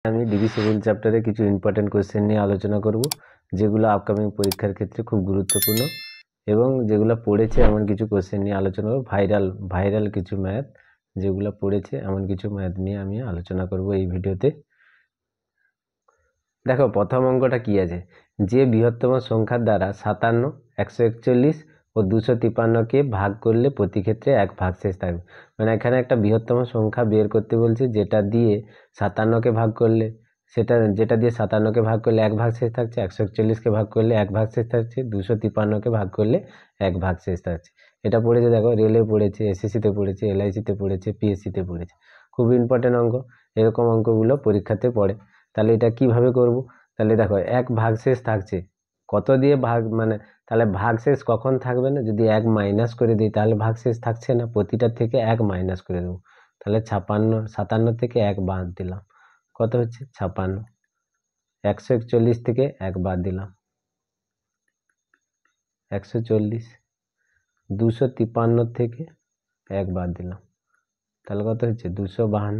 আমি ডিভিসিবল চ্যাপ্টারে কিছু ইম্পর্টেন্ট কোশ্চেন নিয়ে আলোচনা করব, যেগুলো আপকামিং পরীক্ষার ক্ষেত্রে খুব গুরুত্বপূর্ণ এবং যেগুলো পড়েছে এমন কিছু কোশ্চেন নিয়ে আলোচনা করব। ভাইরাল কিছু ম্যাথ যেগুলো পড়েছে এমন কিছু ম্যাথ নিয়ে আমি আলোচনা করব এই ভিডিওতে। দেখো প্রথম অঙ্কটা কি আছে, যে বৃহত্তম সংখ্যার দ্বারা 57, 141 ও 253কে ভাগ করলে প্রতি ক্ষেত্রে এক ভাগশেষ থাকবে। মানে এখানে একটা বৃহত্তম সংখ্যা বের করতে বলছে, যেটা দিয়ে 57কে ভাগ করলে যেটা দিয়ে 57কে ভাগ করলে এক ভাগশেষ থাকছে, 141কে ভাগ করলে এক ভাগশেষ থাকছে, 253কে ভাগ করলে এক ভাগশেষ থাকছে। এটা পড়েছে, দেখো রেলে পড়েছে, এসএসসিতে পড়েছে, এলআইসিতে পড়েছে, পিএসসিতে পড়েছে। খুব ইম্পর্টেন্ট অঙ্ক, এরকম অঙ্কগুলো পরীক্ষাতে পড়ে। তাহলে এটা কিভাবে করব? তাহলে দেখো এক ভাগশেষ থাকছে, কত দিয়ে ভাগ, মানে তাহলে ভাগশেষ কখন থাকবে না, যদি এক মাইনাস করে দিই তাহলে ভাগশেষ থাকছে না, প্রতিটা থেকে এক মাইনাস করে দেবো। তাহলে 57 থেকে এক বাদ দিলাম, কত হচ্ছে 56। 141 থেকে এক বাদ দিলাম 140। 253 থেকে এক বাদ দিলাম, তাহলে কত হচ্ছে 252।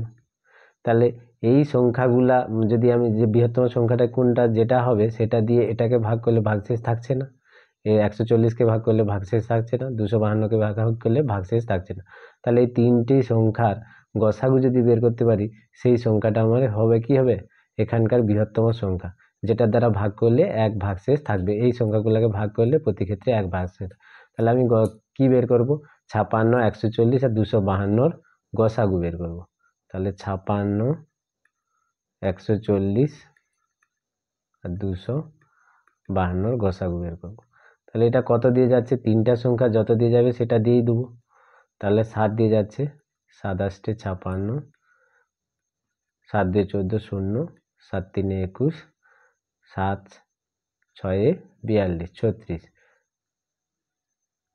তাহলে এই সংখ্যাগুলা যদি আমি, যে বৃহত্তম সংখ্যাটা কোনটা যেটা হবে সেটা দিয়ে এটাকে ভাগ করলে ভাগশেষ থাকছে না, 140কে ভাগ করলে ভাগশেষ থাকছে না, 252কে ভাগ করলে ভাগশেষ থাকছে না। তাহলে এই তিনটি সংখ্যার গসাগু যদি বের করতে পারি, সেই সংখ্যাটা আমার হবে কি হবে, এখানকার বৃহত্তম সংখ্যা, যেটার দ্বারা ভাগ করলে এক ভাগশেষ থাকবে। এই সংখ্যাগুলোকে ভাগ করলে প্রতি ক্ষেত্রে এক ভাগশেষ। তাহলে আমি কি বের করব, 56, 140 আর 252র গসাগু বের করব। তাহলে 56, 140 আর 252র গসাগু বের করবো। তাহলে এটা কত দিয়ে যাচ্ছে, তিনটা সংখ্যা যত দিয়ে যাবে সেটা দিয়েই দেবো। তাহলে 7 দিয়ে যাচ্ছে, 7 8 56, 7 2 14 0, 7 3 21, 7 6 42 36।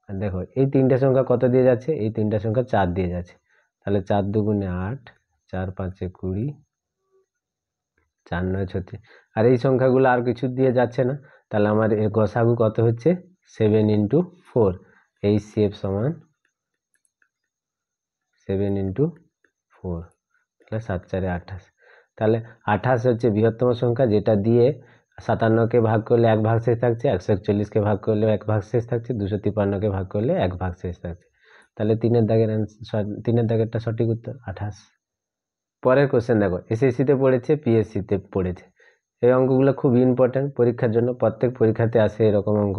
আর দেখো এই তিনটা সংখ্যা কত দিয়ে যাচ্ছে, এই তিনটা সংখ্যা 4 দিয়ে যাচ্ছে। তাহলে 4 2 8, 4 5 20, 4 9 36। আর এই সংখ্যাগুলো আর কিছু দিয়ে যাচ্ছে না, তাহলে আমার এর গসাগু কত হচ্ছে 7 × 4। এই সেফ সমান 7 × 4, তাহলে 7 4 28। তাহলে 28 হচ্ছে বৃহত্তম সংখ্যা, যেটা দিয়ে 57কে ভাগ করলে এক ভাগশেষ থাকছে, 141কে ভাগ করলে এক ভাগশেষ থাকছে, 253কে ভাগ করলে এক ভাগশেষ থাকছে। তাহলে তিনের দাগেরটা সঠিক উত্তর 28। পরের কোশ্চেন দেখো, এসএসসিতে পড়েছে, পিএসসিতে পড়েছে। এই অঙ্কগুলো খুব ইম্পর্টেন্ট পরীক্ষার জন্য, প্রত্যেক পরীক্ষাতে আসে এরকম অঙ্ক।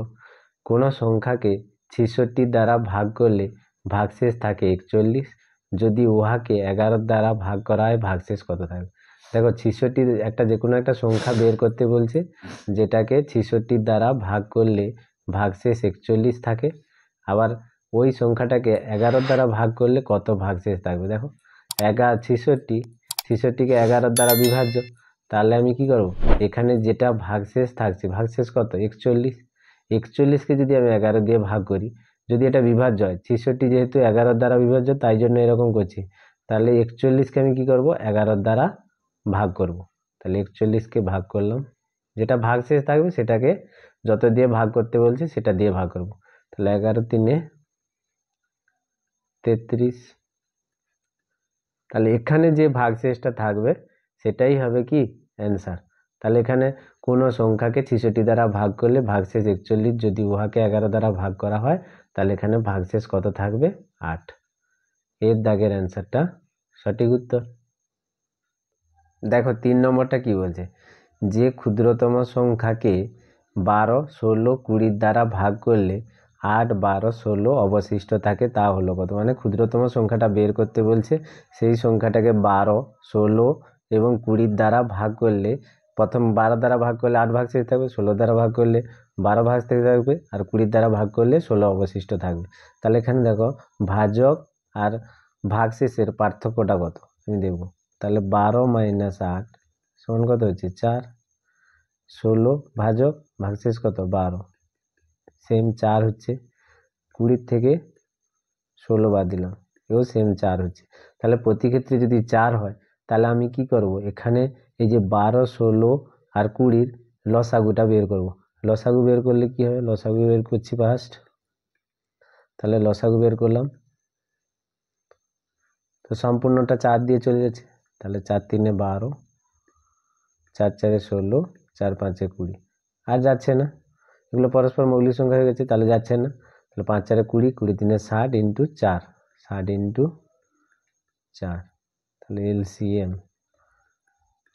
কোনো সংখ্যাকে 66 দ্বারা ভাগ করলে ভাগশেষ থাকে 41, যদি উহাকে 11 দ্বারা ভাগ করা হয় ভাগশেষ কত থাকবে। দেখো 66 একটা, যে কোনো একটা সংখ্যা বের করতে বলছে, যেটাকে 66 দ্বারা ভাগ করলে ভাগশেষ 41 থাকে। আবার ওই সংখ্যাটাকে 11 দ্বারা ভাগ করলে কত ভাগশেষ থাকবে। দেখো 66কে 11 দ্বারা বিভাজ্য, তাহলে আমি কি করব, এখানে যেটা ভাগশেষ থাকছে, ভাগশেষ কত 41, 41কে যদি আমি 11 দিয়ে ভাগ করি, যদি এটা বিভাজ্য হয়, 66 যেহেতু 11 দ্বারা বিভাজ্য তাই জন্য এরকম করছি। তাহলে 41কে আমি কি করব, 11 দ্বারা ভাগ করব। তাহলে 41কে ভাগ করলাম, যেটা ভাগশেষ থাকবে সেটাকে যত দিয়ে ভাগ করতে বলছে সেটা দিয়ে ভাগ করব। তাহলে 11 3 33। তাহলে এখানে যে ভাগশেষটা থাকবে সেটাই হবে কি অ্যান্সার। তাহলে এখানে কোনো সংখ্যাকে 66 দ্বারা ভাগ করলে ভাগশেষ 41, যদি উহাকে 11 দ্বারা ভাগ করা হয় তাহলে এখানে ভাগশেষ কত থাকবে 8। এর দাগের অ্যান্সারটা সঠিক উত্তর। দেখো 3 নম্বরটা কি বলছে, যে ক্ষুদ্রতম সংখ্যাকে 12, 16, 20 দ্বারা ভাগ করলে 8, 12, 16 অবশিষ্ট থাকে, তা হলো কত। মানে ক্ষুদ্রতম সংখ্যাটা বের করতে বলছে, সেই সংখ্যাটাকে 12, 16 এবং 20 দ্বারা ভাগ করলে, প্রথম 12 দ্বারা ভাগ করলে 8 ভাগশেষ থাকবে, 16 দ্বারা ভাগ করলে 12 ভাগশেষ থাকবে, আর 20 দ্বারা ভাগ করলে 16 অবশিষ্ট থাকবে। তাহলে এখানে দেখো ভাজক আর ভাগশেষের পার্থক্যটা কত আমি দেখব। তাহলে 12 - 8 সমান কত হচ্ছে 4, 16 ভাজক ভাগশেষ কত 12, সেম 4 হচ্ছে, 20 থেকে 16 বাদ দিলাম, এও সেম 4 হচ্ছে। তাহলে প্রতি ক্ষেত্রে যদি 4 হয় তাহলে আমি কি করব, এখানে এই যে 12, 16 আর 20র লসাগুটা বের করব। লসাগু বের করলে কি হবে, লসাগু বের করছি ফার্স্ট। তাহলে লসাগু বের করলাম, তো সম্পূর্ণটা 4 দিয়ে চলে যাচ্ছে, তাহলে 4 3 12, 4 4 16, 4 5 20, আর যাচ্ছে না, এগুলো পরস্পর মৌলিক সংখ্যা হয়ে গেছে, তাহলে যাচ্ছে না। তাহলে 5 4 20, 20 3 60 ইন্টু 4, 60 ইন্টু 4, তাহলে এলসিএম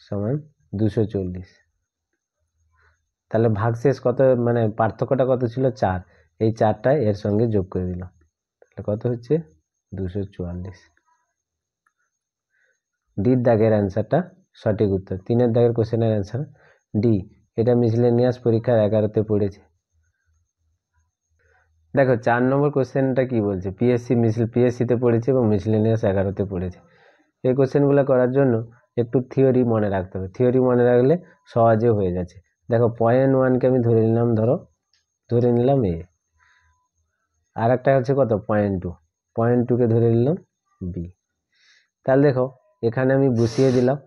সমান 240। তাহলে ভাগশেষ কত, মানে পার্থক্যটা কত ছিল, 4, এই 4টা এর সঙ্গে যোগ করে দিলাম, তাহলে কত হচ্ছে 244। ডির দাগের অ্যান্সারটা সঠিক উত্তর। 3-এর দাগের কোশ্চেনের অ্যান্সার ডি, এটা মিসলেনিয়াস পরীক্ষার 11তে পড়েছে। দেখো 4 নম্বর কোশ্চেনটা কি বলছে, পিএসসিতে পড়েছে এবং মিসলেনিয়াস 11তে পড়েছে। এই কোশ্চেনগুলো করার জন্য একটু থিওরি মনে রাখতে হবে, থিওরি মনে রাখলে সহজে হয়ে যাচ্ছে। দেখো 0.1কে আমি ধরে নিলাম, ধরে নিলাম এ, আর একটা হচ্ছে কত 0.2, 0.2কে ধরে নিলাম বি। তাহলে দেখো এখানে আমি বসিয়ে দিলাম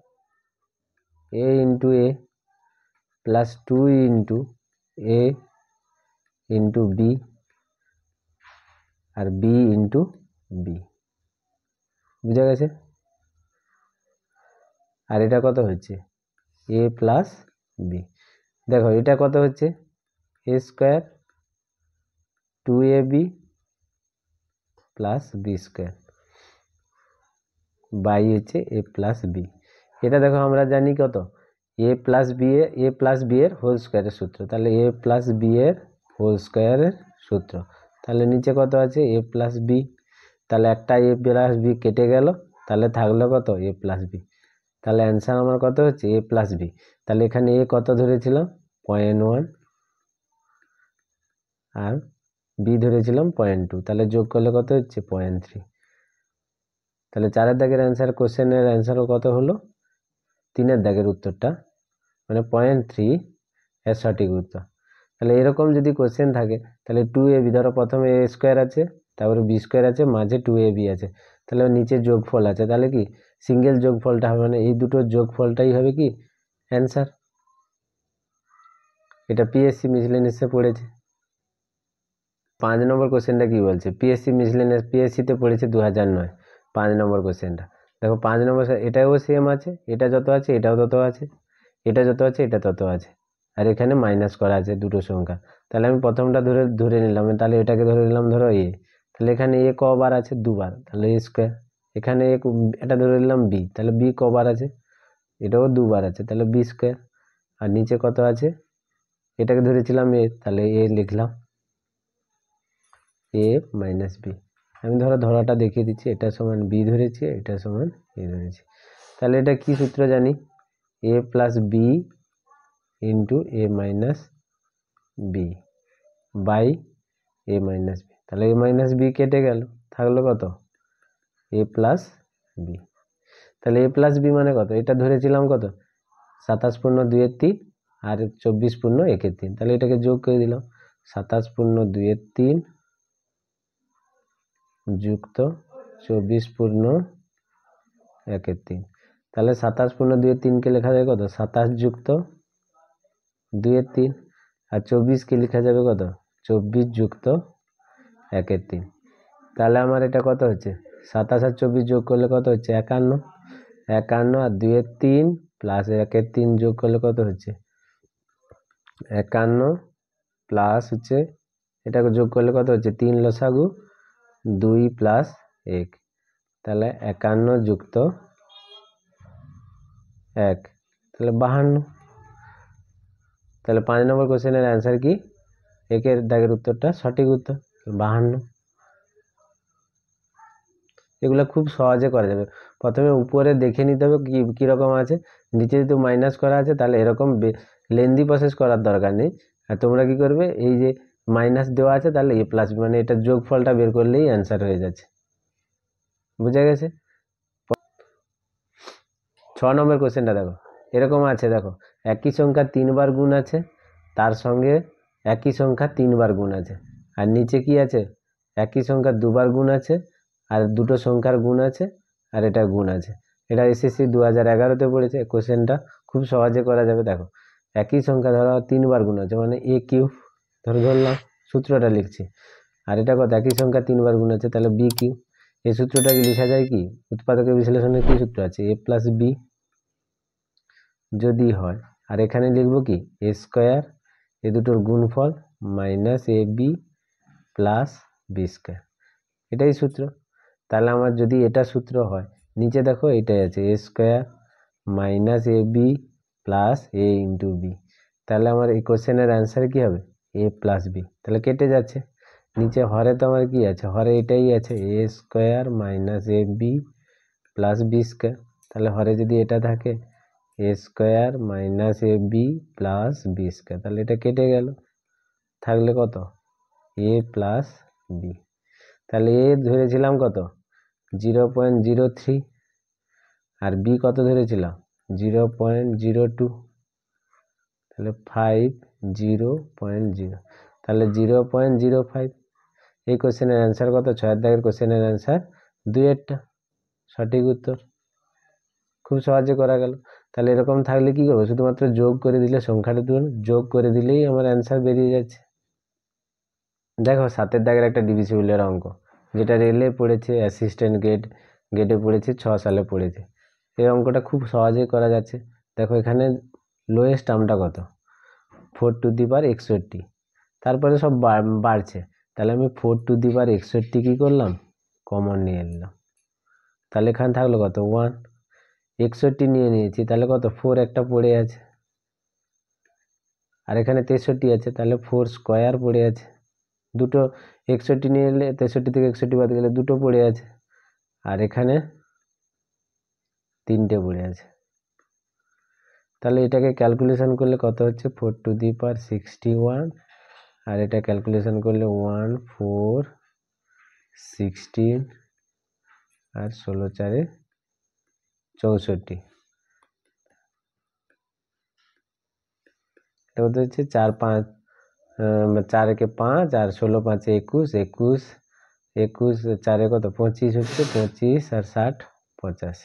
এ ইন্টু এ প্লাস 2 ইন্টু এ ইন্টু বি আর বি ইন্টু বি, বুঝা গেছে। আর এটা কত হচ্ছে এ প্লাস বি। দেখো এটা কত হচ্ছে A square 2ab plus B square by হচ্ছে এ প্লাস বি। এটা দেখো আমরা জানি কত এ প্লাস বি এর হোল স্কোয়ারের সূত্র, তাহলে এ প্লাস বি এর হোল স্কোয়ারের সূত্র। তাহলে নিচে কত আছে এ প্লাস বি, তাহলে একটা এ প্লাস বি কেটে গেল, তাহলে থাকলো কত এ প্লাস বি। তাহলে অ্যান্সার আমার কত হচ্ছে এ প্লাস বি। তাহলে এখানে এ কত ধরেছিলাম 0.1 আর বি ধরেছিলাম 0.2, তাহলে যোগ করলে কত হচ্ছে 0.3। তাহলে 4-এর দাগের অ্যান্সার, কোশ্চেনের অ্যান্সারও কত হলো 3-এর দাগের উত্তরটা, মানে 0.3 এর সঠিক উত্তর। তাহলে এরকম যদি কোশ্চেন থাকে তাহলে 2ab, ধরো প্রথমে এ স্কোয়ার আছে, তারপরে বি স্কোয়ার আছে, মাঝে 2ab আছে, তাহলে নিচে যোগফল আছে, তাহলে কি সিঙ্গেল যোগফলটা হবে, মানে এই দুটোর যোগফলটাই হবে কি অ্যান্সার। এটা পিএসসি মিসলেনিয়াসে পড়েছে। 5 নম্বর কোশ্চেনটা কি বলছে, পিএসসিতে পড়েছে 2009, 5 নম্বর কোশ্চেনটা। দেখো 5 নম্বর, এটাও সেম আছে, এটা যত আছে এটাও তত আছে, এটা যত আছে এটা তত আছে, আর এখানে মাইনাস করা আছে দুটো সংখ্যা। তাহলে আমি প্রথমটা ধরে নিলাম, তাহলে এটাকে ধরে নিলাম ধরো এ, তাহলে এখানে এ কবার আছে 2বার, তাহলে এ স্কোয়ার। এখানে এটা ধরে নিলাম বি, তাহলে বি কবার আছে, এটাও 2বার আছে, তাহলে বি স্কোয়ার। আর নিচে কত আছে, এটাকে ধরেছিলাম এ, তাহলে এ লিখলাম এ মাইনাস বি। আমি ধরাটা দেখিয়ে দিচ্ছি, এটা সমান বি ধরেছি, এটা সমান এ ধরেছি। তাহলে এটা কি সূত্র জানি, A plus B into A minus B by A minus B. তাহলে এ মাইনাস বি কেটে গেল, থাকলো কত এ প্লাস বি। তাহলে এ প্লাস বি মানে কত, এটা ধরেছিলাম কত 27 পূর্ণ 2 এর 3 আর 24 পূর্ণ 1 এর 3, তাহলে এটাকে যোগ করে দিলাম 27 পূর্ণ 2 এর 3 যুক্ত 24 পূর্ণ 1 এর 3। তাহলে 27 পূর্ণ 2 এর 3কে লেখা যায় কত 27 যুক্ত 2 এর 3, আর 24কে লেখা যাবে কত 24 যুক্ত 1 এর 3। তাহলে আমার এটা কত হচ্ছে 27 আর 24 যোগ করলে কত হচ্ছে 51, 51 আর 2 এর 3 প্লাস 1 এর 3 যোগ করলে কত হচ্ছে 51 প্লাস হচ্ছে এটাকে যোগ করলে কত হচ্ছে 3 লসাগু 2 প্লাস 1, তাহলে 51 যুক্ত 1, তাহলে 52। তাহলে 5 নম্বর কোশ্চেনের অ্যান্সার কি, 1-এর দাগের উত্তরটা সঠিক উত্তর 52। এগুলো খুব সহজে করা যাবে, প্রথমে উপরে দেখে নিতে হবে কীরকম আছে, নিচে যদি মাইনাস করা আছে তাহলে এরকম লেন্দি প্রসেস করার দরকার নেই। আর তোমরা কি করবে, এই যে মাইনাস দেওয়া আছে তাহলে এ প্লাস, মানে এটা যোগফলটা বের করলেই অ্যান্সার হয়ে যাচ্ছে, বুঝা গেছে। 6 নম্বর কোশ্চেনটা দেখো, এরকম আছে, দেখো একই সংখ্যা 3বার গুণ আছে, তার সঙ্গে একই সংখ্যা 3বার গুণ আছে, আর নিচে কি আছে একই সংখ্যা 2বার গুণ আছে, আর দুটো সংখ্যার গুণ আছে, আর এটা গুণ আছে। এটা এসএসসি 2011তে পড়েছে। কোশ্চেনটা খুব সহজে করা যাবে। দেখো একই সংখ্যা ধরো 3বার গুণ আছে, মানে এ কিউব ধরলাম, সূত্রটা লিখছি। আর এটা কত একই সংখ্যা 3বার গুণ আছে, তাহলে বি কিউব। এই সূত্রটাকে লেখা যায় কি, উৎপাদকের বিশ্লেষণে কি সূত্র আছে, এ প্লাস বি যদি হয়, আর এখানে লিখব কি এ স্কোয়ার, এ দুটোর গুণফল minus A B plus B square, এটাই সূত্র। তাহলে আমার যদি এটা সূত্র হয়, নিচে দেখো এটাই আছে এ square minus A B plus A into B, তাহলে আমার এই কোশ্চেনের অ্যান্সার কি হবে এ প্লাস বি, তাহলে কেটে যাচ্ছে। নিচে হরে তো আমার কি আছে, হরে এটাই আছে এ square minus A B plus B square, তাহলে হরে যদি এটা থাকে এ square minus A B plus B square, তাহলে এটা কেটে গেল, থাকলে কত এ প্লাস বি। তাহলে এ ধরেছিলাম কত 0.03, আর বি কত ধরেছিলাম 0.02, তাহলে 5 0.0, তাহলে 0.05। এই কোশ্চেনের অ্যান্সার কত, 6 দাগের কোশ্চেনের অ্যান্সার 2-এরটা সঠিক উত্তর। খুব সহজে করা গেল। তাহলে এরকম থাকলে কি করবো, শুধুমাত্র যোগ করে দিলে সংখ্যাটা তুলুন, যোগ করে দিলেই আমার অ্যান্সার বেরিয়ে যাচ্ছে। দেখো 7 দাগের একটা ডিভিজিবলের অঙ্ক, যেটা রেলে পড়েছে, অ্যাসিস্ট্যান্ট গেটে পড়েছে, 6 সালে পড়েছে। এই অঙ্কটা খুব সহজেই করা যাচ্ছে। দেখো এখানে লোয়েস্ট টার্মটা কত 4^61, তারপরে সব বাড়ছে, তাহলে আমি 4^61 কি করলাম কমন নিয়ে নিলাম, তাহলে এখানে থাকলো কত 1, 61 নিয়ে নিয়েছি, তাহলে কত 4 একটা পড়ে আছে, আর এখানে 63 আছে, তাহলে 4 স্কোয়ার পড়ে আছে, দুটো 61 নিয়ে এলে 63 থেকে 61 বাদ গেলে দুটো পড়ে আছে, আর এখানে 3টে পড়ে আছে। তাহলে এটাকে ক্যালকুলেশন করলে কত হচ্ছে 4^61, আর এটা ক্যালকুলেশন করলে 1 4 16 আর 16×4 64, এটা কত হচ্ছে 4 5 4 5 আর 16 5 21 21 21 4 কত 25 হচ্ছে, 25 আর 60 85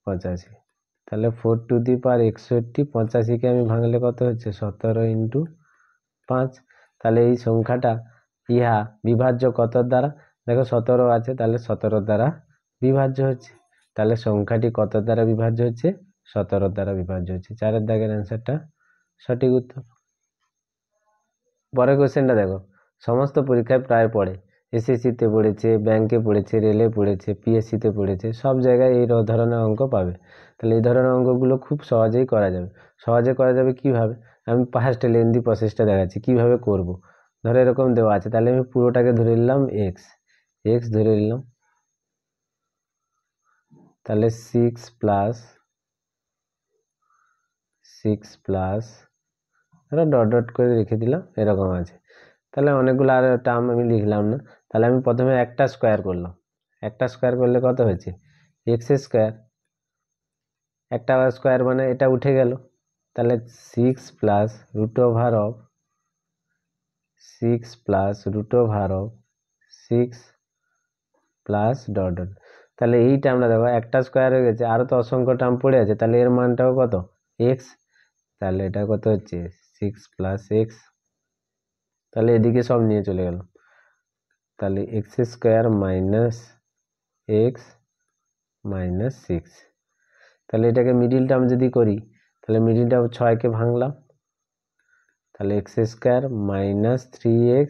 85, তাহলে 4^61 85কে আমি ভাঙলে কত হচ্ছে 17×5। তাহলে এই সংখ্যাটা ইহা বিভাজ্য কত দ্বারা, দেখো 17 আছে, তাহলে 17 দ্বারা বিভাজ্য হচ্ছে, তাহলে সংখ্যাটি কত দ্বারা বিভাজ্য হচ্ছে 17 দ্বারা বিভাজ্য হচ্ছে। 4 দাগের অ্যান্সারটা সঠিক উত্তর। পরের কোশ্চেনটা দেখো, সমস্ত পরীক্ষায় প্রায় পড়ে, এসএসসিতে পড়েছে, ব্যাংকে পড়েছে, রেলে পড়েছে, পিএসসিতে পড়েছে, সব জায়গায় এই ধরনের অঙ্ক পাবে। তাহলে এই ধরনের অঙ্কগুলো খুব সহজেই করা যাবে। সহজে করা যাবে কিভাবে, আমি ফার্স্টে লেন্দি প্রসেসটা দেখাচ্ছি কিভাবে করব। ধরো এরকম দেওয়া আছে, তাহলে আমি পুরোটাকে ধরে নিলাম এক্স, এক্স ধরে নিলাম, তাহলে 6 প্লাস ধরো ডট ডট করে রেখে দিলাম, এরকম আছে। তাহলে অনেকগুলো আর টার্ম আমি লিখলাম না, তাহলে আমি প্রথমে একটা স্কোয়ার করলাম, একটা স্কোয়ার করলে কত হয়েছে এক্স স্কোয়ার, একটা স্কোয়ার মানে এটা উঠে গেল, তাহলে 6 plus root over of 6 plus dot dot, তাহলে এই টার্মটা দেখো একটা স্কোয়ার হয়ে গেছে, আরও তো অসংখ্য টার্ম পড়ে আছে, তাহলে এর মানটাও কত এক্স, তাহলে এটা কত হচ্ছে 6 + x, তাহলে এদিকে সব নিয়ে চলে গেল, তাহলে x² মাইনাস x মাইনাস 6, তাহলে এটাকে মিডিল টার্ম যদি করি, তাহলে মিডিল টার্ম 6কে ভাঙলাম, তাহলে x² minus 3x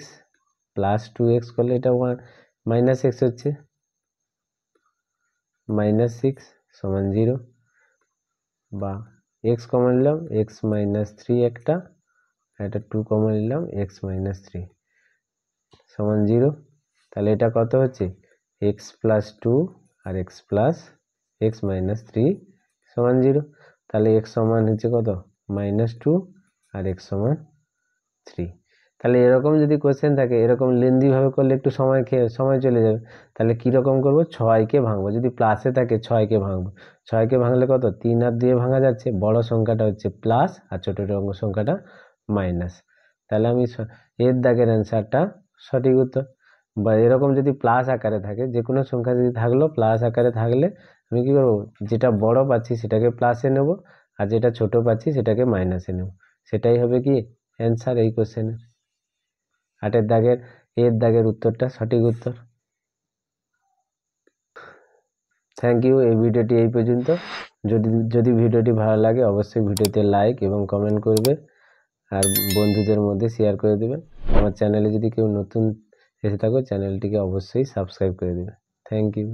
plus 2x করলে এটা মাইনাস x হচ্ছে, মাইনাস 6 সমান 0, বা x কমন নিলাম x মাইনাস 3 একটা, এটা 2 কমন নিলাম x মাইনাস 3 সমান 0, তাহলে এটা কত হচ্ছে x প্লাস 2 আর x প্লাস x মাইনাস 3 সমান 0, তাহলে x সমান হচ্ছে কত -2 আর x সমান 3। তাহলে এরকম যদি কোশ্চেন থাকে, এরকম লেন্দিভাবে করলে একটু সময় চলে যাবে, তাহলে কীরকম করবো 6কে ভাঙবো, যদি প্লাসে থাকে 6কে ভাঙবো, 6কে ভাঙলে কত 3 আর 2 ভাঙা যাচ্ছে, বড় সংখ্যাটা হচ্ছে প্লাস আর ছোট সংখ্যাটা মাইনাস, তাহলে আমি এর দাগের অ্যান্সারটা সঠিক উত্তর। বা এরকম যদি প্লাস আকারে থাকে, যে কোনো সংখ্যা যদি থাকলো প্লাস আকারে থাকলে আমি কী করবো, যেটা বড় পাচ্ছি সেটাকে প্লাসে নেব, আর যেটা ছোট পাচ্ছি সেটাকে মাইনাসে নেব, সেটাই হবে কি অ্যান্সার এই কোশ্চেনের। 8 এর দাগের উত্তরটা সঠিক উত্তর। Thank you. এই ভিডিওটি এই পর্যন্ত। যদি ভিডিওটি ভালো লাগে অবশ্যই ভিডিওতে লাইক এবং কমেন্ট করবে, আর বন্ধুদের মধ্যে শেয়ার করে দেবে। আমার চ্যানেলে যদি কেউ নতুন এসে থাকো চ্যানেলটিকে অবশ্যই সাবস্ক্রাইব করে দেবে। Thank you.